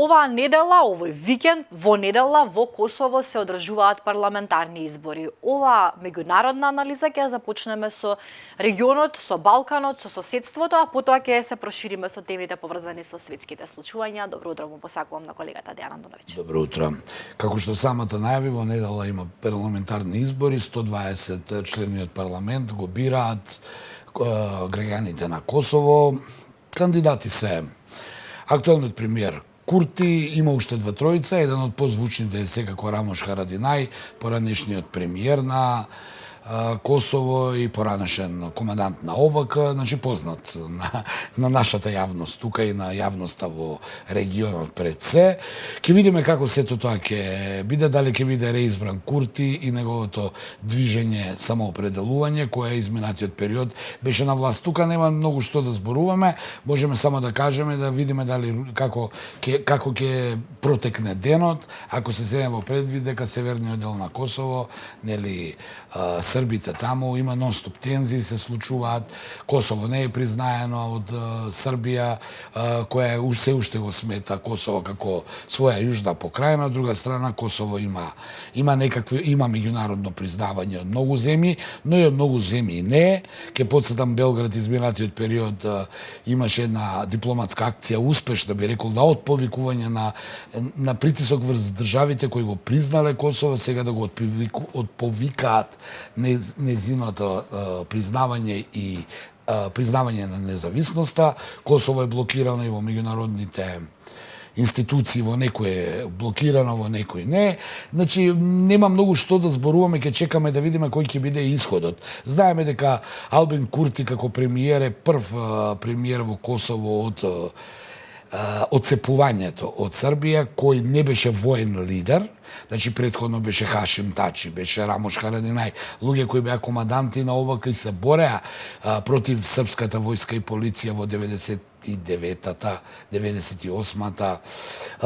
Оваа недела, овој викенд, во недела во Косово се одржуваат парламентарни избори. Ова меѓународна анализа ќе започнеме со регионот, со Балканот, со соседството, а потоа ќе се прошириме со темите поврзани со светските случувања. Добро утро му посакувам на колегата Дејан Андоновиќ. Добро утро. Како што самата најави, во недела има парламентарни избори, 120 члени од парламент го бираат граѓаните на Косово. Кандидати се актуелниот премиер Курти, има уште два тројца, еден од позвучните е секако Рамош Харадинај, поранешниот премиер на Косово и поранешен командант на ОВК, значи познат на нашата јавност, тука и на јавноста во регионот пред се. Ќе видиме како сето тоа ќе биде, дали ќе биде реизбран Курти и неговото движење самоопределување, кое изминатиот период беше на власт. Тука нема многу што да зборуваме, можеме само да кажеме, да видиме дали како ќе протекне денот, ако се земе во предвид дека северниот дел на Косово, нели, србите таму, има нон-стоп тензии се случуваат. Косово не е признаено од Србија, која се уште го смета Косово како своја јужна покрајна. Од друга страна, Косово има меѓународно признавање од многу земји, но и од многу земји не е. Ке подсетам, Белград изминатиот период имаше една дипломатска акција, успешна би рекол, на отповикување на притисок врз државите кои го признале Косово, сега да го отповикаат незиното признавање и признавање на независноста. Косово е блокирано и во меѓународните институции, во некои е блокирано, во некои не. Значи, нема многу што да зборуваме, ќе чекаме да видиме кој ќе биде исходот. Знаеме дека Албин Курти како премиер е прв премиер во Косово од одцепувањето од Србија, кој не беше воен лидер. Значи, претходно беше Хашим Тачи, беше Рамош Харадинај, луѓе кои беа команданти на ОВК и се бореа против српската војска и полиција во 99-та, 98-та,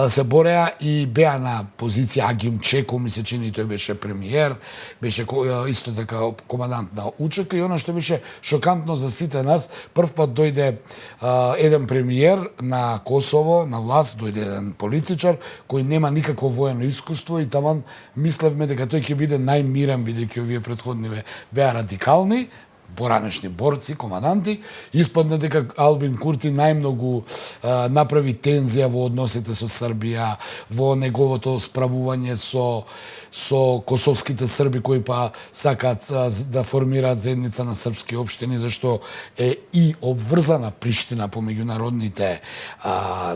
се бореа и беа на позиција Агим Чеко, ми се чини, тој беше премиер, беше исто така командант на УЧК, и она што беше шокантно за сите нас, прв пат дојде еден премиер на Косово, на власт, дојде еден политичар кој нема никакво воено искуство, и таман мислевме дека тој ќе биде најмирен, бидејќи овие претходни беа радикални, поранешни борци, команданти. Испадна дека Албин Курти најмногу направи тензија во односите со Србија, во неговото справување со косовските срби кои па сакаат да формираат заедница на српски општини, зашто е и обврзана Приштина по меѓународните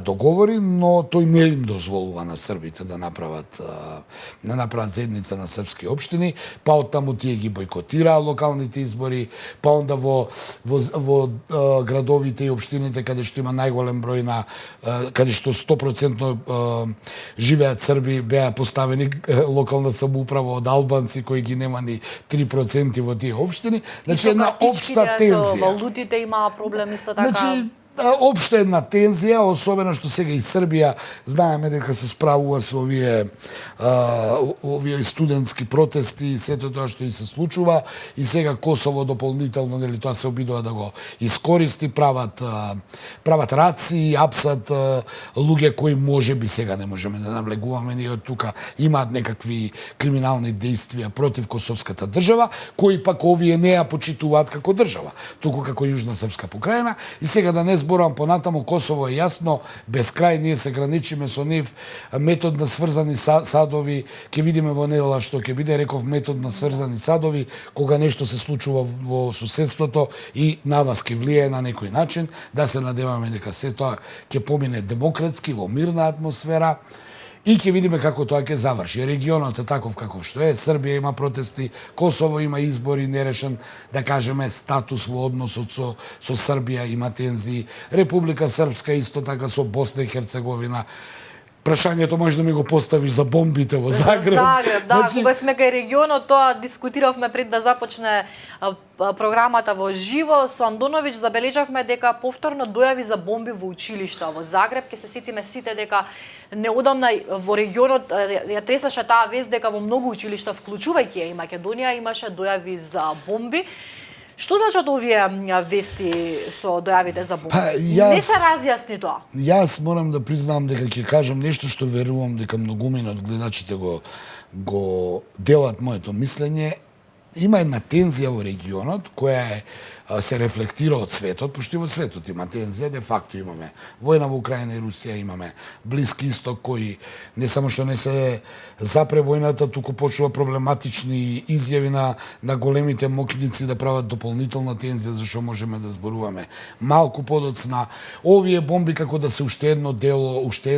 договори, но тој не им дозволува на србите да направат заедница на српски општини, па оттаму тие ги бойкотираа локалните избори, па онда во градовите и општините каде што има најголем број на каде што 100% живеат срби, беа поставени локална самоуправа од албанци кои ги нема ни 3% во тие општини. Значи една општа тензија. Валутите имаа проблем исто така. Значи, општа една тензија, особено што сега и Србија знаеме дека се справува со овие студентски протести и сето тоа што и се случува, и сега Косово дополнително, нели, тоа се обидува да го искористи, прават раци, апсат луѓе кои можеби сега не можеме да навлегуваме, ние од тука имаат некакви криминални действија против косовската држава, кои пак овие не ја почитуваат како држава, туку како Јужна српска покрајна. И сега да не зборам понатаму, Косово е јасно, без крај, ние се граничиме со нив, метод на сврзани садови, ќе видиме во недела што ќе биде, реков метод на сврзани садови, кога нешто се случува во соседството и на вас ќе влијае на некој начин, да се надеваме дека се тоа ќе помине демократски, во мирна атмосфера, и ќе видиме како тоа ќе заврши. Регионот е таков каков што е, Србија има протести, Косово има избори, нерешен, да кажеме, статус во односот со Србија, има тензии, Република Српска исто така со Босна и Херцеговина. Прашањето може да ми го поставиш за бомбите во Загреб. Загреб, да, кога сме кај регионот, тоа дискутиравме пред да започне програмата во живо со Андоновиќ, забележавме дека повторно дојави за бомби во училишта во Загреб. Ке се сетиме сите дека неодамна во регионот ја тресаше таа вест дека во многу училишта, вклучувајќи и Македонија, имаше дојави за бомби. Што значат овие вести со дојавите за бомби? Па, јас- Не се разјасни тоа. Јас морам да признам дека ќе кажам нешто што верувам дека многумина од гледачите го делат моето мислење. Има една тензија во регионот која се рефлектира од светот, пошто и во светот има тензија, де факто имаме војна во Украина и Русија, имаме Блиски исток кој не само што не се запре војната, туку почнува проблематични изјави на големите моќници да прават дополнителна тензија за што можеме да зборуваме малку подоцна. Овие бомби како да се уште едно дело, уште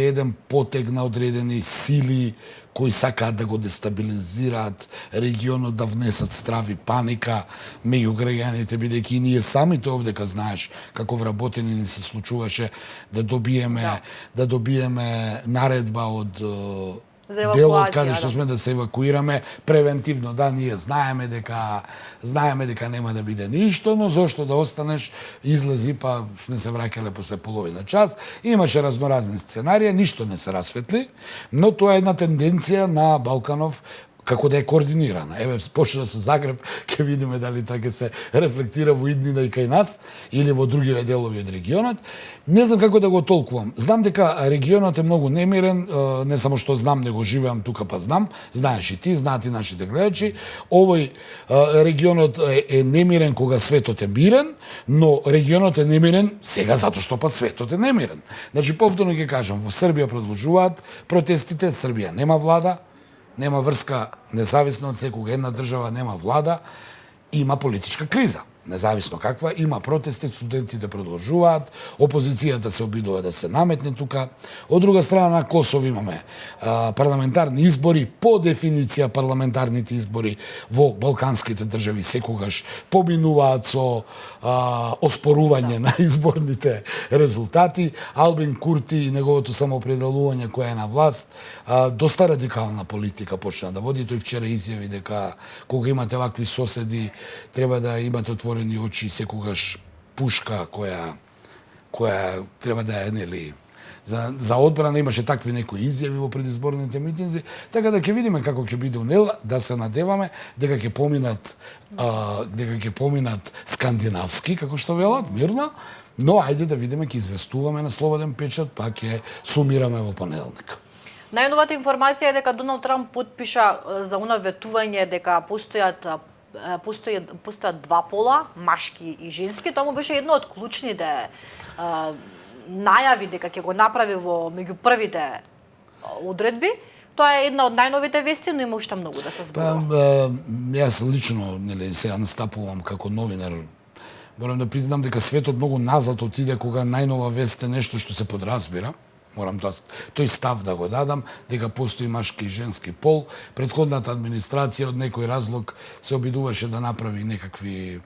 еден потег на одредени сили кои сакаат да го дестабилизираат регионот, да внесат страв и паника меѓу граѓаните, бидејќи и ние самите овдека знаеш како вработени ни се случуваше да добиеме наредба од За делот евакуација, каде што да. сме да се евакуираме превентивно. Да, ние знаеме дека нема да биде ништо, но зошто да останеш, излези, па сме се враќале после половина час. Имаше разноразни сценарија, ништо не се расветли, но тоа е една тенденција на Балканов како да е координирана. Еве, почна со Загреб, ќе видиме дали тоа ќе се рефлектира во иднина и кај нас, или во другиве делови од регионот. Не знам како да го толкувам. Знам дека регионот е многу немирен, не само што знам, него живеам тука, па знам, знаеш и ти, знаат и нашите гледачи. Овој регионот е немирен кога светот е мирен, но регионот е немирен сега затоа што па светот е немирен. Значи, повторно ќе кажам, во Србија продолжуваат протестите, Србија нема влада, нема врска, независно од секога една држава нема влада, има политичка криза. Независно каква, има протести, студентите продолжуваат, опозицијата се обидува да се наметне тука. Од друга страна на Косово имаме парламентарни избори, по дефиниција парламентарните избори во балканските држави секогаш поминуваат со оспорување на изборните резултати. Албин Курти и неговото самоопределување која е на власт, доста радикална политика почна да води. Тој вчера изјави дека кога имате вакви соседи, треба да имате отворени очи, секогаш пушка која треба да е, нели, за одбрана. Имаше такви некои изјави во предизборните митинзи, така да ќе видиме како ќе биде унела, да се надеваме дека ќе поминат скандинавски, како што велат, мирно, но ајде да видиме, ќе известуваме на слободен печат, па ќе сумираме во понеделник. Најновата информација е дека Доналд Трамп потпиша за она ветување дека постојат два пола, машки и женски. Тоа му беше едно од клучните најави дека ќе го направи меѓу првите одредби. Тоа е една од најновите вести, но има уште многу да се зборува. Јас лично, нели, сега настапувам како новинар. Морам да признам дека светот многу назад отиде кога најнова вест е нешто што се подразбира. Морам тој став да го дадам, дека постои машки и женски пол. Претходната администрација од некој разлог се обидуваше да направи некакви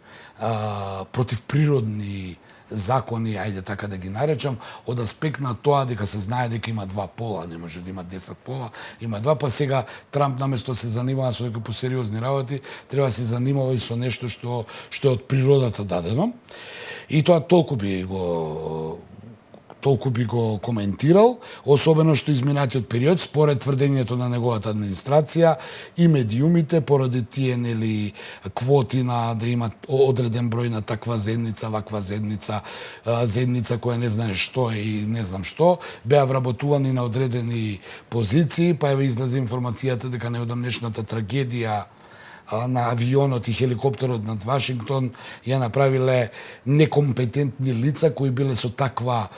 противприродни закони, ајде така да ги наречам, од аспект на тоа дека се знае дека има два пола, не може да има 10 пола, има два, па сега Трамп наместо да се занимава со некои посериозни работи, треба да се занимава и со нешто што е од природата дадено. И тоа толку би го коментирал, особено што изминатиот период, според тврдењето на неговата администрација и медиумите, поради тие, нели, квоти на да имат одреден број на таква зедница, ваква зедница, зедница која не знае што е и не знам што, беа вработувани на одредени позиции, па еве излезе информацијата дека неодамнешната трагедија на авионот и хеликоптерот над Вашингтон ја направиле некомпетентни лица кои биле со таква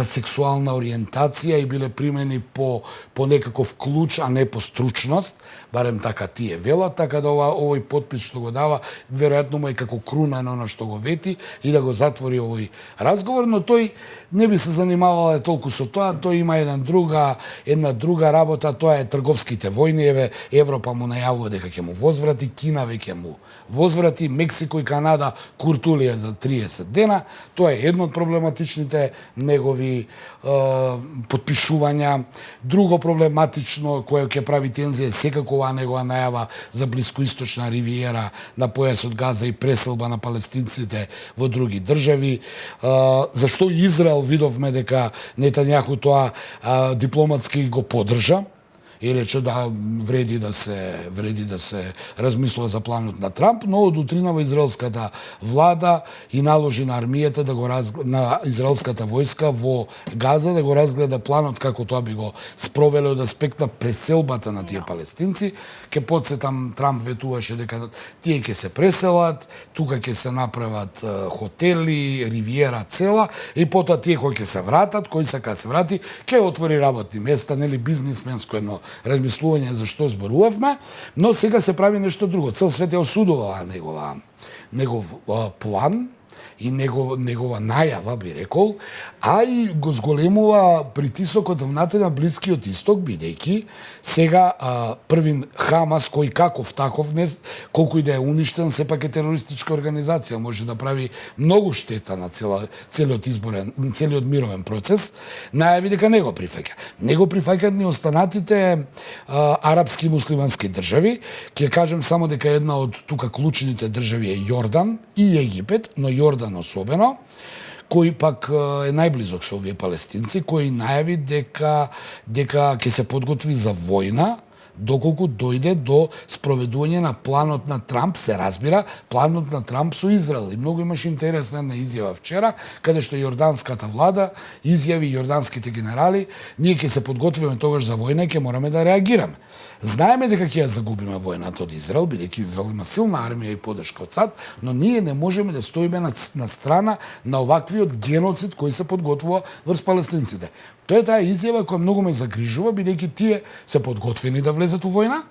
сексуална ориентација и биле примени по некаков клуч, а не по стручност, барем така тие велат, така да овој потпис што го дава, веројатно му е како круна на оно што го вети и да го затвори овој разговор, но тој не би се занимавал толку со тоа, тој има една друга работа, тоа е трговските војни, еве Европа му најавува дека ќе му возврати, Кина веќе му возврати, Мексико и Канада куртулија за 30 дена, тоа е едно од проблематичните негови потпишувања. Друго проблематично кое ќе прави тензија е секако оваа негова најава за блискоисточна ривиера на појасот Газа и преселба на палестинците во други држави. Зашто Израел видовме дека Нетањаху тоа дипломатски го поддржа, и рече да вреди да се размислува за планот на Трамп, но од утринава израелската влада и наложи на армијата на израелската војска во Газа да го разгледа планот како тоа би го спровеле од аспект на преселбата на тие палестинци. Ке подсетам, Трамп ветуваше дека тие ќе се преселат, тука ќе се направат хотели, ривиера цела, и потоа тие кои ќе се вратат, кои сака да се врати, ќе отвори работни места, нели бизнисменско едно размислување за што зборувавме, но сега се прави нешто друго. Цел свет е осудувала негов план и негова најава, би рекол, а и го зголемува притисокот внатре на Блискиот Исток, бидејќи сега првин Хамас, кој каков таков, не, колку и да е уништен, сепак е терористичка организација, може да прави многу штета на целиот мировен процес, најави дека не го прифаќа. Не го прифаќаат ни останатите арапски и муслимански држави. Ќе кажем само дека една од тука клучните држави е Јордан и Египет, но Јордан особено, кој пак е најблизок со овие палестинци, кој најави дека ќе се подготви за војна доколку дојде до спроведување на планот на Трамп, се разбира, планот на Трамп со Израел. И многу имаше интересна една изјава вчера, каде што јорданската влада изјави, јорданските генерали, ние ќе се подготвиме тогаш за војна и ќе мораме да реагираме. Знаеме дека ќе ја загубиме војната од Израел, бидејќи Израел има силна армија и поддршка од САД, но ние не можеме да стоиме на страна на оваквиот геноцид кој се подготвува врз палестинците. Тоа е таа изјава која многу ме загрижува, бидејќи тие се подготвени да влезат у војна,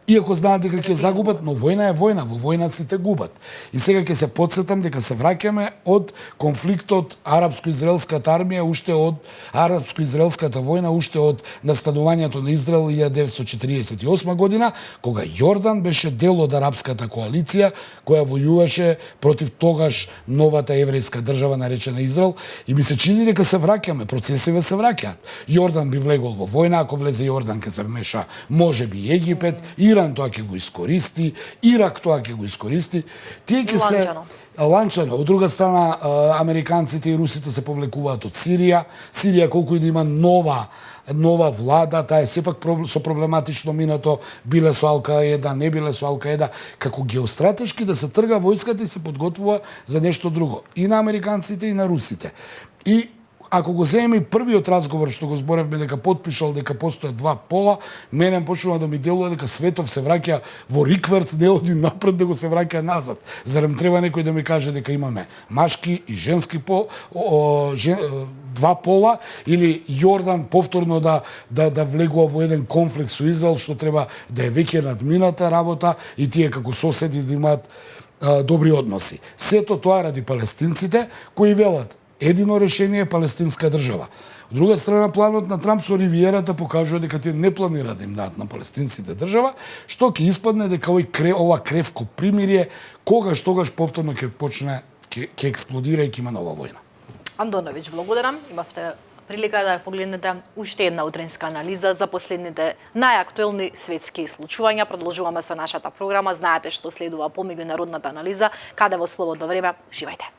иако знаат дека ќе загубат, но војна е војна, во војна сите губат. И сега ќе се подсетам дека се враќаме од конфликтот арапско-израелската армија, уште од арапско-израелската војна, уште од настанувањето на Израел 1948 година, кога Јордан беше дел од арапската коалиција која војуваше против тогаш новата еврејска држава наречена Израел, и ми се чини дека се враќаме, процесиве се враќаат. Јордан би влегол во војна, ако влезе Јордан ќе се вмеша можеби Египет, Иран тоа ќе го искористи, Ирак тоа ќе го искористи. Тие ќе се ланчано. Од друга страна, американците и русите се повлекуваат од Сирија. Сирија колку и да има нова влада, таа е сепак со проблематично минато, биле со Ал-Каеда, не биле со Ал-Каеда, како геостратешки да се трга војската и се подготвува за нешто друго. И на американците и на русите. И ако го земеме првиот разговор што го зборевме дека потпишал дека постојат два пола, мене почнува да ми делува дека светов се враќа во рикверц, не оди напред, да го се враќа назад. Зарем треба некој да ми каже дека имаме машки и женски два пола, или Јордан повторно да влегува во еден конфликт со Израел, што треба да е веќе надмината работа и тие како соседи да имаат добри односи. Сето тоа ради палестинците кои велат едино решение е палестинска држава. Од друга страна, планот на Трамп со ривиерата покажува дека тие не планираат да им дадат на палестинците држава, што ќе испадне дека ова кревко примирие тогаш повторно ќе почне, ќе експлодира и ќе има нова војна. Андоновиќ, благодарам. Имавте прилика да погледнете уште една утринска анализа за последните најактуелни светски случувања. Продолжуваме со нашата програма. Знаете што следува по меѓународната анализа, каде во слободно време. Уживајте.